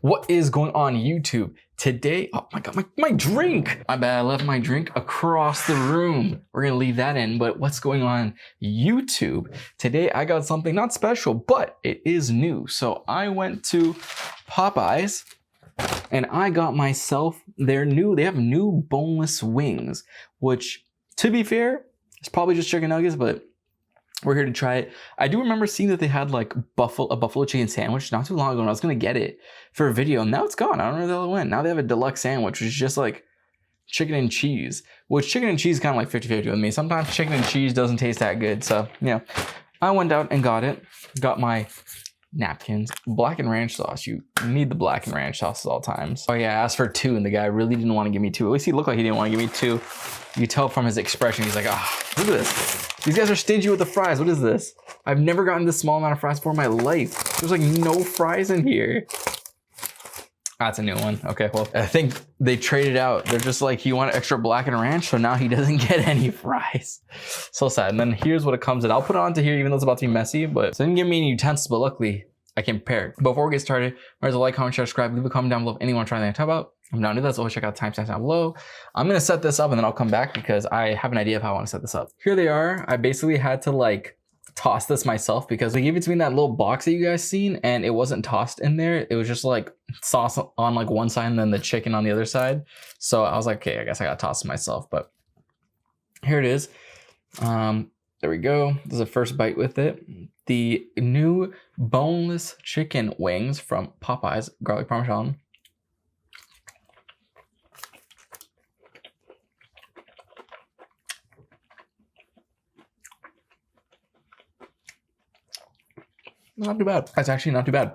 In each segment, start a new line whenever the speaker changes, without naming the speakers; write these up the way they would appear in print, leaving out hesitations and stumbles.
What is going on YouTube? Today, oh my God, my drink. My bad, I left my drink across the room. We're gonna leave that in, but what's going on YouTube? Today I got something not special, but it is new. So I went to Popeyes and I got myself they have new boneless wings, which to be fair, it's probably just chicken nuggets, but we're here to try it. I do remember seeing that they had like a buffalo chicken sandwich not too long ago, and I was gonna get it for a video, and now it's gone. I don't know where the hell it went. Now they have a deluxe sandwich, which is just like chicken and cheese, which chicken and cheese is kind of like 50-50 with me. Sometimes chicken and cheese doesn't taste that good. So yeah, I went out and got it. Got my napkins, black and ranch sauce. You need the black and ranch sauce at all times. Oh yeah, I asked for 2 and the guy really didn't want to give me 2. At least he looked like he didn't want to give me 2. You tell from his expression, he's like, look at this. These guys are stingy with the fries. What is this? I've never gotten this small amount of fries before in my life. There's like no fries in here. That's a new one. Okay, well, I think they traded out. They're just like, he wanted extra black and ranch, so now he doesn't get any fries. So sad. And then here's what it comes in. I'll put it onto here, even though it's about to be messy, but so they didn't give me any utensils, but luckily I can prepare. Before we get started, remember to like, comment, share, subscribe, leave a comment down below if anyone trying to talk about. If I'm not new, that's always check out timestamps down below. I'm gonna set this up and then I'll come back because I have an idea of how I want to set this up. Here they are. I basically had to like toss this myself because they gave it to me in that little box that you guys seen and it wasn't tossed in there. It was just like sauce on like one side and then the chicken on the other side. So I was like, okay, I guess I gotta toss it myself, but here it is. There we go. This is the first bite with it. The new boneless chicken wings from Popeyes, garlic parmesan. Not too bad. That's actually not too bad.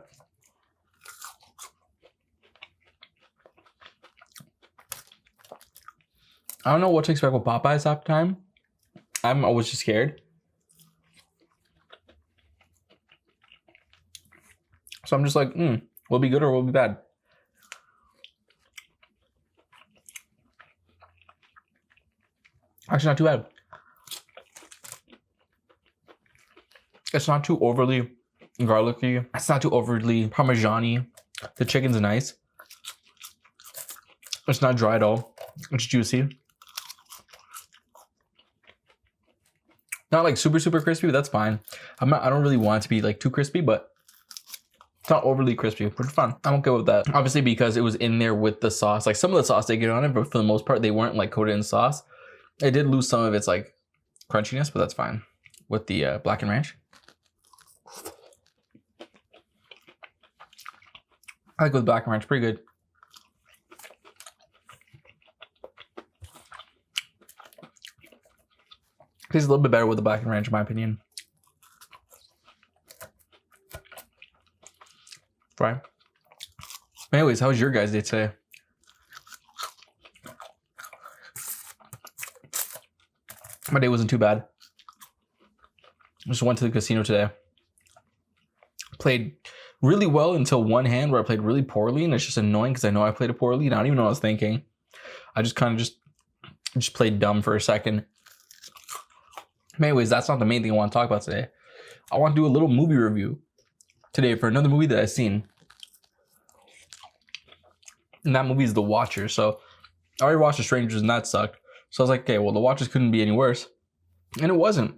I don't know what to expect with Popeyes half the time. I'm always just scared. So I'm just like, will it be good or will it be bad? Actually, not too bad. It's not too overly garlicky. It's not too overly parmesan-y. The chicken's nice. It's not dry at all. It's juicy. Not like super crispy, but that's fine. I don't really want it to be like too crispy, but it's not overly crispy, which is fun. I'm okay with that. Obviously, because it was in there with the sauce. Like some of the sauce they get on it, but for the most part, they weren't like coated in sauce. It did lose some of its like crunchiness, but that's fine with the black and ranch. I like with black and ranch, pretty good. Tastes a little bit better with the black and ranch, in my opinion. Right. Anyways, how was your guys' day today? My day wasn't too bad. I just went to the casino today. Played really well until one hand where I played really poorly, and it's just annoying because I know I played it poorly and I don't even know what I was thinking. I just kind of just played dumb for a second. Anyways, that's not the main thing I want to talk about today. I want to do a little movie review today for another movie that I've seen. And that movie is The Watcher. So I already watched The Strangers and that sucked. So I was like, okay, well, The Watchers couldn't be any worse. And it wasn't.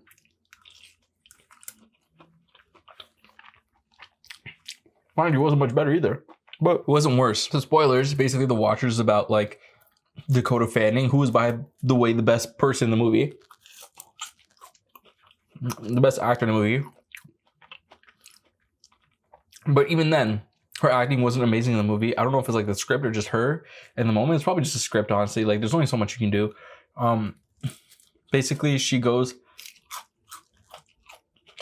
Mind you, it wasn't much better either. But it wasn't worse. So spoilers, basically The Watchers is about like Dakota Fanning, who is by the way the best person in the movie. The best actor in the movie. But even then, her acting wasn't amazing in the movie. I don't know if it's like the script or just her in the moment. It's probably just a script, honestly. Like there's only so much you can do. Basically, she goes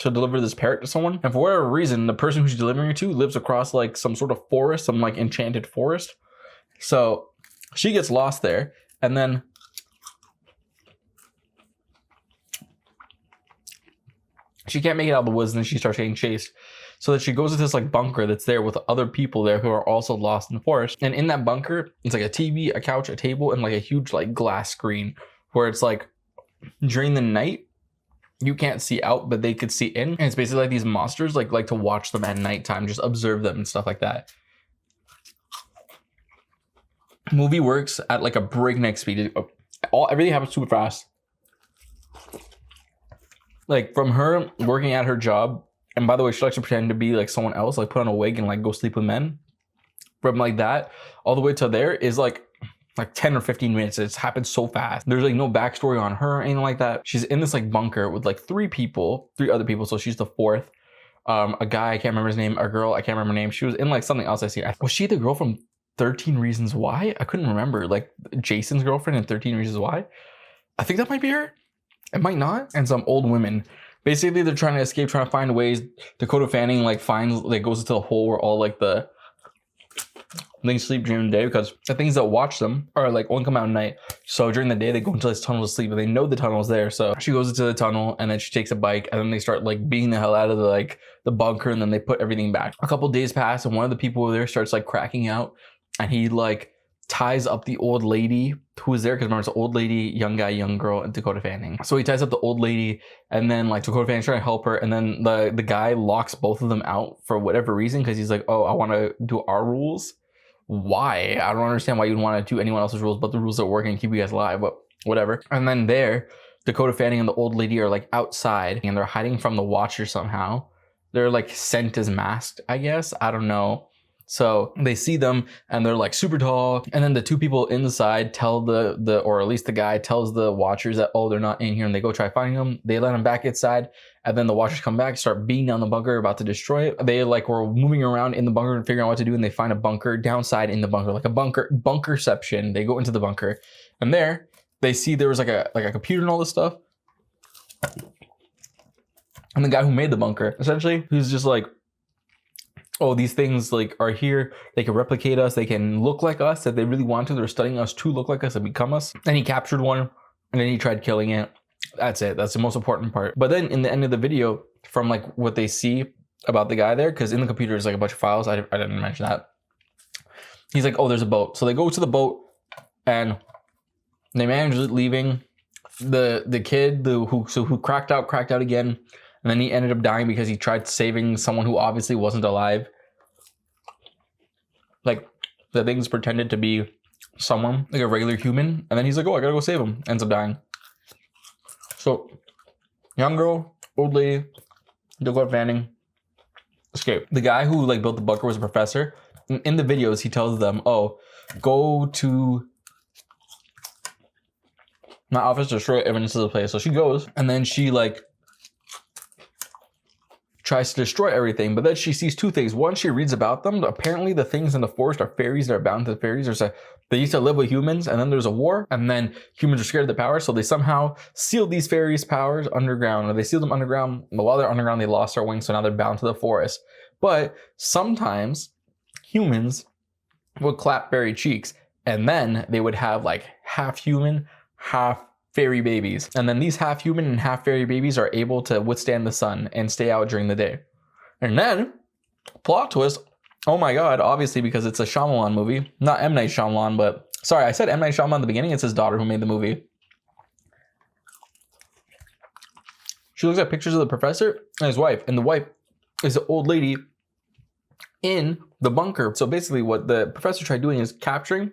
to deliver this parrot to someone. And for whatever reason, the person who she's delivering it to lives across like some sort of forest, some like enchanted forest. So she gets lost there. And then she can't make it out of the woods, and then she starts getting chased. So that she goes to this like bunker that's there with other people there who are also lost in the forest. And in that bunker, it's like a TV, a couch, a table, and like a huge like glass screen where it's like during the night, you can't see out, but they could see in. And it's basically like these monsters like to watch them at nighttime, just observe them and stuff like that. Movie works at like a breakneck speed. Everything happens super fast. Like from her working at her job, and by the way, she likes to pretend to be like someone else, like put on a wig and like go sleep with men. From like that all the way to there is like 10 or 15 minutes. It's happened so fast. There's like no backstory on her or anything like that. She's in this like bunker with like three other people. So she's the fourth. A guy, I can't remember his name, a girl, I can't remember her name. She was in like something else I see. Was she the girl from 13 Reasons Why? I couldn't remember. Like Jason's girlfriend in 13 Reasons Why. I think that might be her. It might not. And some old women. Basically, they're trying to escape, trying to find ways. Dakota Fanning like goes into the hole where all like the things sleep during the day, because the things that watch them are like only come out at night. So during the day they go into this tunnel to sleep, and they know the tunnel's there. So she goes into the tunnel, and then she takes a bike, and then they start like beating the hell out of the bunker, and then they put everything back. A couple days pass, and one of the people there starts like cracking out, and he like ties up the old lady who was there, because remember it's an old lady, young guy, young girl, and Dakota Fanning. So he ties up the old lady, and then like Dakota Fanning's trying to help her, and then the guy locks both of them out for whatever reason, because he's like, oh, I want to do our rules. Why? I don't understand why you'd want to do anyone else's rules but the rules that work and keep you guys alive, but whatever. And then there, Dakota Fanning and the old lady are like outside, and they're hiding from the Watcher somehow. They're like sent as masked, I guess. I don't know. So they see them, and they're like super tall. And then the two people inside tell or at least the guy tells the Watchers that, oh, they're not in here, and they go try finding them. They let them back inside, and then the Watchers come back, start beating down the bunker, about to destroy it. They like were moving around in the bunker and figuring out what to do, and they find a bunker downside in the bunker, like a bunkerception. They go into the bunker, and there they see there was like a computer and all this stuff. And the guy who made the bunker, essentially, he's just like, oh, these things like are here. They can replicate us. They can look like us if they really want to. They're studying us to look like us and become us. And he captured one, and then he tried killing it. That's it. That's the most important part. But then in the end of the video, from like what they see about the guy there, because in the computer is like a bunch of files. I didn't mention that. He's like, oh, there's a boat. So they go to the boat, and they manage leaving. The kid who cracked out again. And then he ended up dying because he tried saving someone who obviously wasn't alive. Like, the things pretended to be someone, like a regular human. And then he's like, oh, I gotta go save him. Ends up dying. So, young girl, old lady, Dakota Fanning, escape. The guy who like built the bunker was a professor. In the videos, he tells them, oh, go to my office to destroy evidence of the place. So she goes, and then she like tries to destroy everything, but then she sees two things. One, she reads about them. Apparently the things in the forest are fairies that are bound to the fairies. They used to live with humans, and then there's a war, and then humans are scared of the power, so they somehow sealed these fairies' powers underground, or they sealed them underground, but while they're underground they lost their wings, so now they're bound to the forest. But sometimes humans would clap fairy cheeks, and then they would have like half human, half fairy babies. And then these half human and half fairy babies are able to withstand the sun and stay out during the day. And then, plot twist, oh my god, obviously because it's a Shyamalan movie. Not M. Night Shyamalan, but... Sorry, I said M. Night Shyamalan at the beginning. It's his daughter who made the movie. She looks at pictures of the professor and his wife. And the wife is the old lady in the bunker. So basically what the professor tried doing is capturing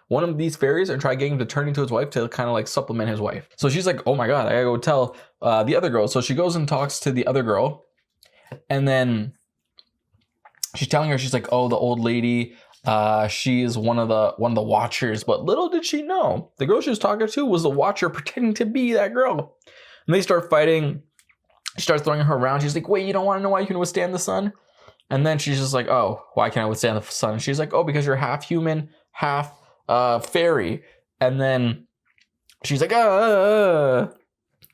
one of these fairies and try getting him to turn into his wife to kind of like supplement his wife. So she's like, oh my god, I gotta go tell the other girl. So she goes and talks to the other girl, and then she's telling her, she's like, oh, the old lady, she is one of the Watchers. But little did she know, the girl she was talking to was the Watcher pretending to be that girl. And they start fighting. She starts throwing her around. She's like, wait, you don't want to know why you can withstand the sun? And then she's just like, oh, why can't I withstand the sun? And she's like, oh, because you're half human, half fairy. And then she's like,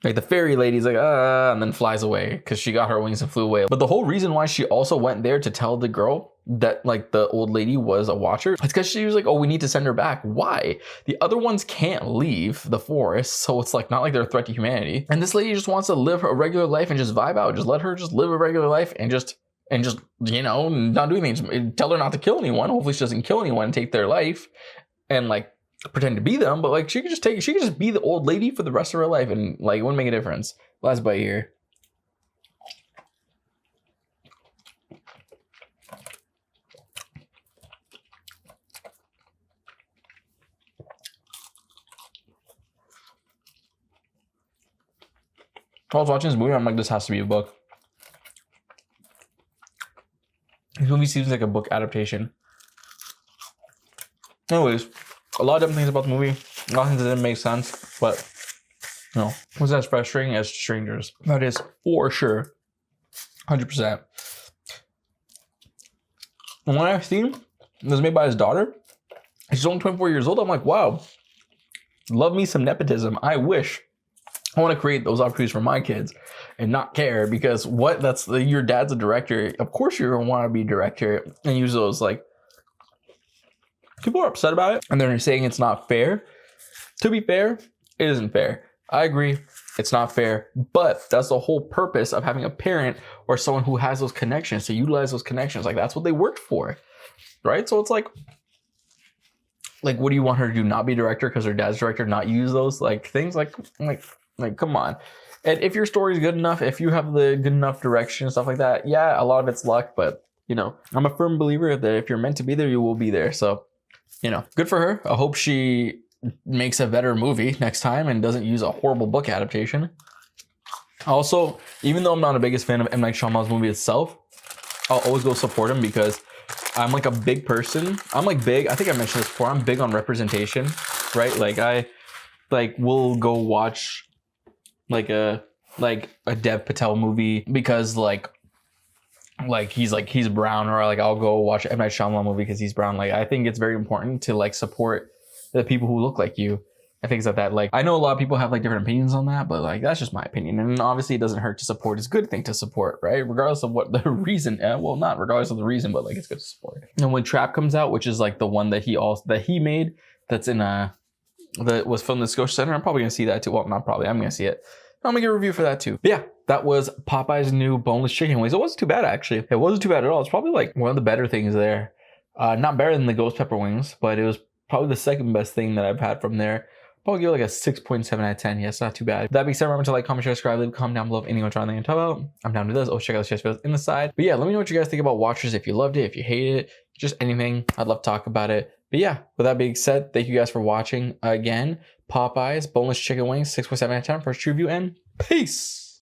like the fairy lady's like, and then flies away because she got her wings and flew away. But the whole reason why she also went there to tell the girl that like the old lady was a Watcher, it's because she was like, oh, we need to send her back. Why? The other ones can't leave the forest, so it's like not like they're a threat to humanity. And this lady just wants to live a regular life and just vibe out. Just let her just live a regular life and just you know, not do anything. Tell her not to kill anyone. Hopefully she doesn't kill anyone and take their life and like pretend to be them, but like she could just be the old lady for the rest of her life, and like it wouldn't make a difference. Last bite here. I was watching this movie, I'm like, this has to be a book. This movie seems like a book adaptation. Anyways, a lot of different things about the movie. A lot of things that didn't make sense, but you know, it was as frustrating as Strangers. That is for sure. 100%. And when I seen it was made by his daughter, she's only 24 years old. I'm like, wow, love me some nepotism. I wish I want to create those opportunities for my kids and not care because your dad's a director. Of course you're going to want to be a director and use those. Like, people are upset about it and they're saying it's not fair. To be fair, it isn't fair. I agree. It's not fair, but that's the whole purpose of having a parent or someone who has those connections to utilize those connections. Like, that's what they worked for, right? So it's like, what do you want her to do? Not be a director because her dad's director, not use those like things? Like, come on. And if your story is good enough, if you have the good enough direction and stuff like that, yeah, a lot of it's luck, but you know, I'm a firm believer that if you're meant to be there, you will be there. So, you know, good for her. I hope she makes a better movie next time and doesn't use a horrible book adaptation. Also, even though I'm not a biggest fan of M. Night Shyamalan's movie itself, I'll always go support him because I'm like a big person. I'm like big. I think I mentioned this before. I'm big on representation, right? Like I will go watch like a Dev Patel movie because like he's brown, or like I'll go watch M. Night Shyamalan movie because he's brown. Like I think it's very important to like support the people who look like you and things like that. Like I know a lot of people have like different opinions on that, but like that's just my opinion. And obviously it doesn't hurt to support. It's a good thing to support, right? Regardless of what the reason, well, not regardless of the reason, but like it's good to support. And when Trap comes out, which is like the one that he made, that's in that was filmed in the Scotia Center, I'm probably gonna see that too. Well, not probably, I'm gonna see it. I'm gonna get a review for that too. But yeah, that was Popeye's new boneless chicken wings. It wasn't too bad actually. It wasn't too bad at all. It's probably like one of the better things there. Not better than the ghost pepper wings, but it was probably the second best thing that I've had from there. Probably give it like a 6.7 out of 10. Yes, not too bad. That being said, remember to like, comment, share, subscribe, leave a comment down below if anyone trying to talk about. I'm down to this. Oh, check out the share videos in the side. But yeah, let me know what you guys think about Watchers. If you loved it, if you hated it, just anything. I'd love to talk about it. But yeah, with that being said, thank you guys for watching again. Popeyes boneless chicken wings, 6.7 out of 10 first review, and peace.